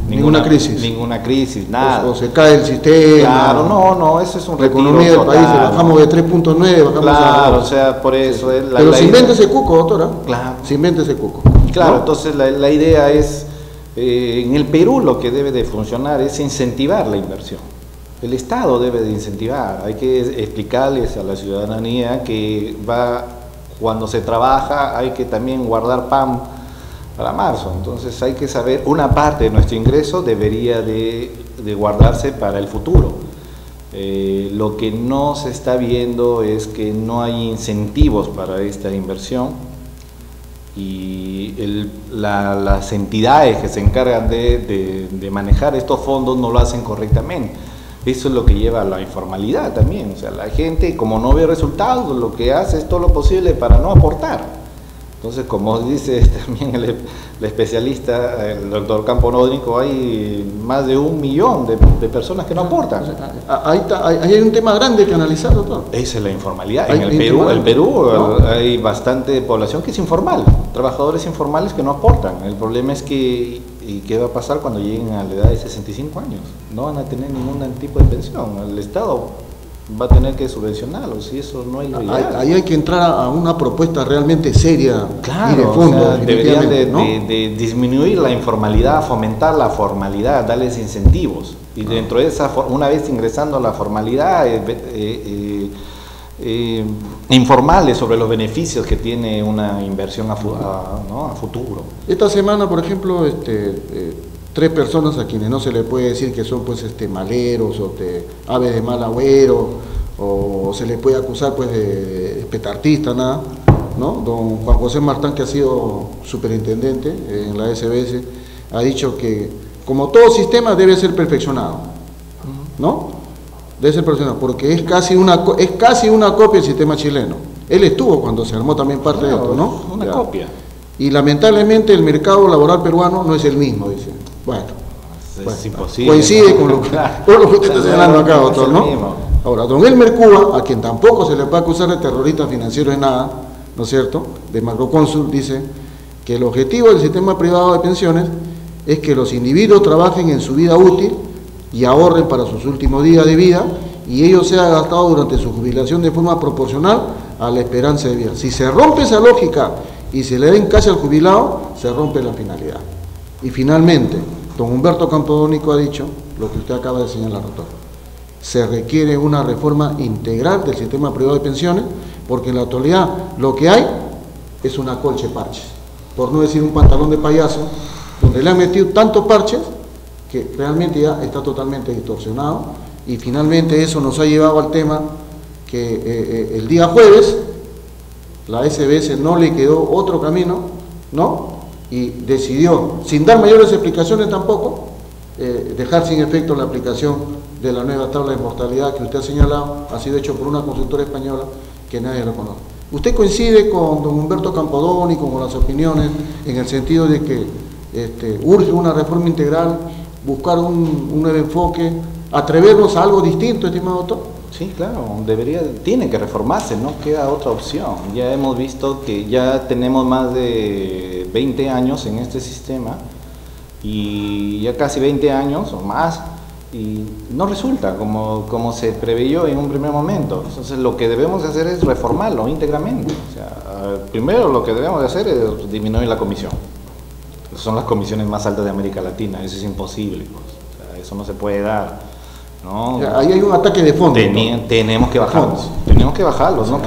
ninguna crisis, nada. O se cae el sistema. Claro, no, eso es un la economía del país, bajamos de 3.9, bajamos claro, o sea, por eso sí. es Pero se inventa ese cuco, doctora. Claro. Se inventa ese cuco. Claro, ¿no? Entonces la idea es, en el Perú lo que debe de funcionar es incentivar la inversión. El Estado debe de incentivar, hay que explicarles a la ciudadanía que cuando se trabaja hay que también guardar pan para marzo. Entonces hay que saber, una parte de nuestro ingreso debería de guardarse para el futuro. Lo que no se está viendo es que no hay incentivos para esta inversión. y las entidades que se encargan de manejar estos fondos no lo hacen correctamente. Eso es lo que lleva a la informalidad también. O sea, la gente, como no ve resultados, lo que hace es todo lo posible para no aportar. Entonces, como dice también el especialista, el doctor Campodónico, hay más de 1 millón de personas que no aportan. Ahí hay un tema grande que analizar, doctor. Esa es la informalidad. En el Perú ¿no? Hay bastante población que es informal, trabajadores informales que no aportan. El problema es que, ¿y qué va a pasar cuando lleguen a la edad de 65 años? No van a tener ningún tipo de pensión. El Estado va a tener que subvencionarlos y eso no es lo ideal. Ahí hay que entrar a una propuesta realmente seria, claro, y de fondo. O sea, deberían ¿no? de disminuir la informalidad, fomentar la formalidad, darles incentivos. Y dentro de esa, una vez ingresando a la formalidad, informarles sobre los beneficios que tiene una inversión a futuro. Esta semana, por ejemplo, 3 personas a quienes no se le puede decir que son pues maleros o aves de mal agüero, o se les puede acusar pues de petartista, nada, ¿no? Don Juan José Martán, que ha sido superintendente en la SBS, ha dicho que como todo sistema debe ser perfeccionado, ¿no? Debe ser perfeccionado, porque es casi una copia del sistema chileno. Él estuvo cuando se armó también parte de esto, ¿no? Una copia. Y lamentablemente el mercado laboral peruano no es el mismo, dice. Bueno, es imposible. Coincide con lo que usted está señalando acá, doctor, ¿no? Ahora, don Elmer Cuba, a quien tampoco se le puede acusar de terrorista financiero de nada, ¿no es cierto?, de macrocónsul, dice que el objetivo del sistema privado de pensiones es que los individuos trabajen en su vida útil y ahorren para sus últimos días de vida, y ello sea gastado durante su jubilación de forma proporcional a la esperanza de vida. Si se rompe esa lógica y se le da en casa al jubilado, se rompe la finalidad. Y finalmente, don Humberto Campodónico ha dicho lo que usted acaba de señalar, doctor. Se requiere una reforma integral del sistema privado de pensiones, porque en la actualidad lo que hay es una colcha de parches, por no decir un pantalón de payaso, donde le han metido tantos parches que realmente ya está totalmente distorsionado, y finalmente eso nos ha llevado al tema que el día jueves la SBS no le quedó otro camino, ¿no?, y decidió, sin dar mayores explicaciones tampoco, dejar sin efecto la aplicación de la nueva tabla de mortalidad que usted ha señalado. Ha sido hecho por una consultora española que nadie lo conoce. ¿Usted coincide con don Humberto Campodónico, con las opiniones, en el sentido de que urge una reforma integral, buscar un nuevo enfoque, atrevernos a algo distinto, estimado doctor? Sí, claro, tiene que reformarse, no queda otra opción. Ya hemos visto que ya tenemos más de 20 años en este sistema, y ya casi 20 años o más, y no resulta como se preveyó en un primer momento. Entonces lo que debemos hacer es reformarlo íntegramente. O sea, primero lo que debemos hacer es disminuir la comisión. Son las comisiones más altas de América Latina, eso es imposible, pues. O sea, eso no se puede dar. No, ahí hay un ataque de fondo. Tenemos que bajarlos. Tenemos que bajarlos. No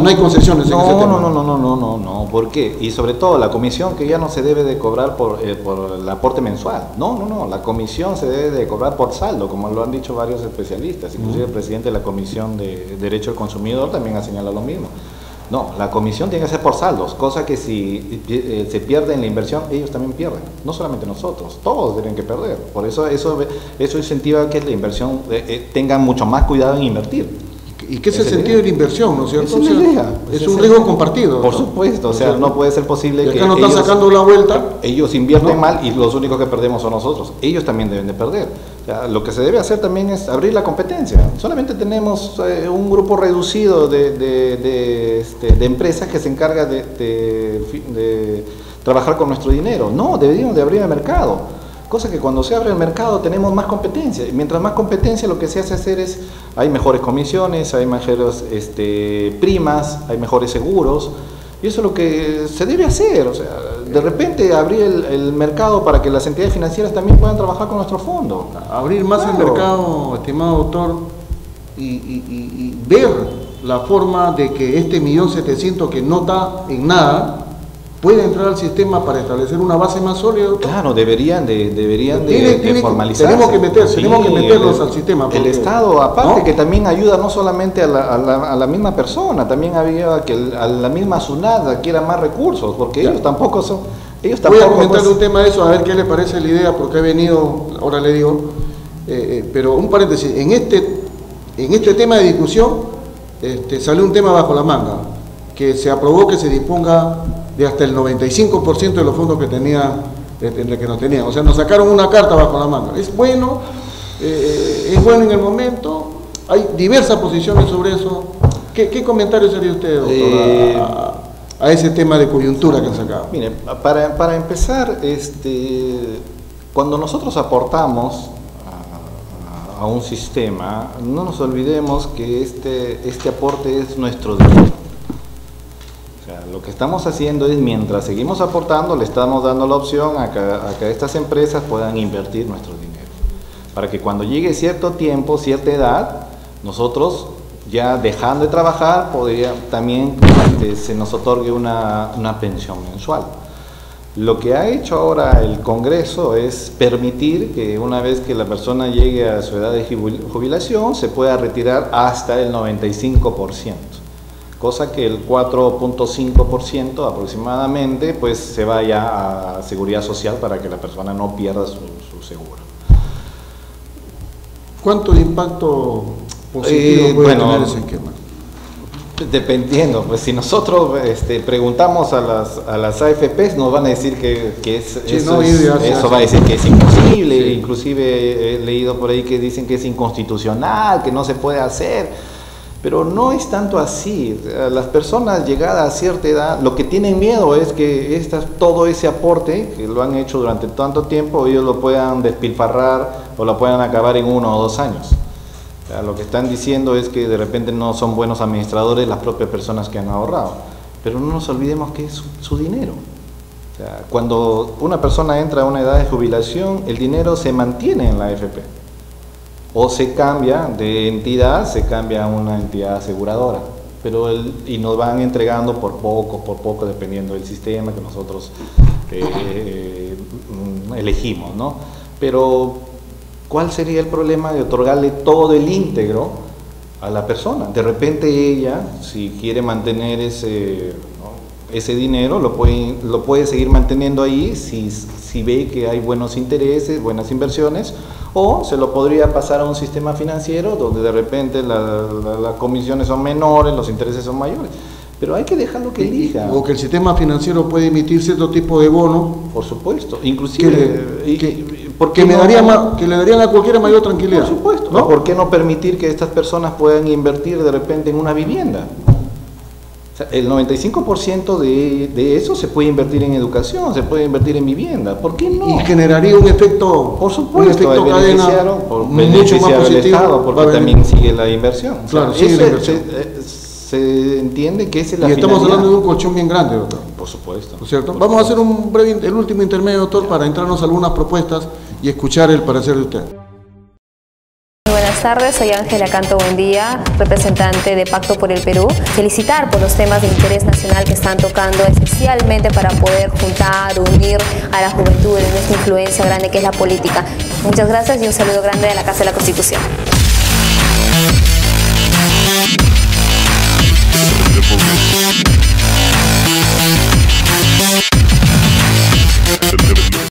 hay concesiones en ese tema. No. ¿Por qué? Y sobre todo la comisión, que ya no se debe de cobrar por el aporte mensual. No. La comisión se debe de cobrar por saldo, como lo han dicho varios especialistas. Inclusive el presidente de la Comisión de Derecho del Consumidor también ha señalado lo mismo. No, la comisión tiene que ser por saldos, cosa que si se pierde en la inversión, ellos también pierden. No solamente nosotros, todos deben que perder. Por eso incentiva que la inversión tenga mucho más cuidado en invertir. ¿Y qué es el sentido de la inversión, no es cierto? Es una idea. Es un riesgo compartido. Por supuesto, o sea, no puede ser posible que acá no están sacando la vuelta. Ellos invierten mal y los únicos que perdemos son nosotros. Ellos también deben de perder. O sea, lo que se debe hacer también es abrir la competencia. Solamente tenemos un grupo reducido de empresas que se encarga de trabajar con nuestro dinero. No, deberíamos de abrir el mercado. Cosa que cuando se abre el mercado tenemos más competencia. Y mientras más competencia, lo que se hace hacer es, hay mejores comisiones, hay mejores primas, hay mejores seguros. Y eso es lo que se debe hacer. O sea, de repente abrir el mercado para que las entidades financieras también puedan trabajar con nuestro fondo. Abrir más el mercado, estimado doctor, y ver la forma de que 1.700.000 que no está en nada, puede entrar al sistema para establecer una base más sólida, doctor? Claro, deberían de formalizarse. Tenemos que meterlos al sistema. El Porque, Estado, aparte, ¿no? que también ayuda no solamente a la misma persona, también ayuda que a la misma SUNAT adquiera más recursos, porque ellos tampoco son... Voy a comentarle un tema de eso, a ver qué le parece la idea, porque he venido, ahora le digo, pero un paréntesis, en este tema de discusión salió un tema bajo la manga, que se aprobó que se disponga de hasta el 95% de los fondos que tenía, que nos tenían. O sea, nos sacaron una carta bajo la manga. Es bueno en el momento, hay diversas posiciones sobre eso. ¿Qué comentario sería usted, doctor, a ese tema de coyuntura que han sacado? Mire, para empezar, cuando nosotros aportamos a un sistema, no nos olvidemos que este aporte es nuestro dinero. Lo que estamos haciendo es, mientras seguimos aportando, le estamos dando la opción a que estas empresas puedan invertir nuestro dinero, para que cuando llegue cierto tiempo, cierta edad, nosotros, ya dejando de trabajar, también se nos otorgue una pensión mensual. Lo que ha hecho ahora el Congreso es permitir que una vez que la persona llegue a su edad de jubilación, se pueda retirar hasta el 95%. Cosa que el 4.5% aproximadamente pues se vaya a seguridad social para que la persona no pierda su seguro. ¿Cuánto de impacto positivo puede tener ese esquema? Dependiendo, pues si nosotros preguntamos a las AFPs, nos van a decir eso va a decir que es imposible. Sí. Inclusive he leído por ahí que dicen que es inconstitucional, que no se puede hacer. Pero no es tanto así. Las personas llegadas a cierta edad, lo que tienen miedo es que todo ese aporte que lo han hecho durante tanto tiempo, ellos lo puedan despilfarrar o lo puedan acabar en 1 o 2 años. O sea, lo que están diciendo es que de repente no son buenos administradores las propias personas que han ahorrado. Pero no nos olvidemos que es su dinero. O sea, cuando una persona entra a una edad de jubilación, el dinero se mantiene en la AFP. O se cambia de entidad, se cambia a una entidad aseguradora, y nos van entregando por poco, dependiendo del sistema que nosotros elegimos, ¿no? Pero, ¿cuál sería el problema de otorgarle todo el íntegro a la persona? De repente ella, si quiere mantener ese dinero, lo puede seguir manteniendo ahí si ve que hay buenos intereses, buenas inversiones, o se lo podría pasar a un sistema financiero donde de repente las comisiones son menores, los intereses son mayores. Pero hay que dejarlo que elija. O que el sistema financiero puede emitir cierto tipo de bono. Por supuesto. Inclusive... que le darían a cualquiera mayor tranquilidad. Por supuesto. ¿No? ¿Por qué no permitir que estas personas puedan invertir de repente en una vivienda? O sea, el 95% de eso se puede invertir en educación, se puede invertir en vivienda. ¿Por qué no? Y generaría un efecto, por supuesto, beneficiar al Estado, porque también sigue la inversión. Claro, o sea, sigue la inversión. Se entiende que esa es la finalidad. Estamos hablando de un colchón bien grande, doctor. Por supuesto. ¿No es cierto? Vamos a hacer el último intermedio, doctor, para entrarnos a algunas propuestas y escuchar el parecer de usted. Buenas tardes, soy Ángela Canto Buendía, representante de Pacto por el Perú. Felicitar por los temas de interés nacional que están tocando, especialmente para poder juntar, unir a la juventud en esta influencia grande que es la política. Muchas gracias y un saludo grande de la Casa de la Constitución.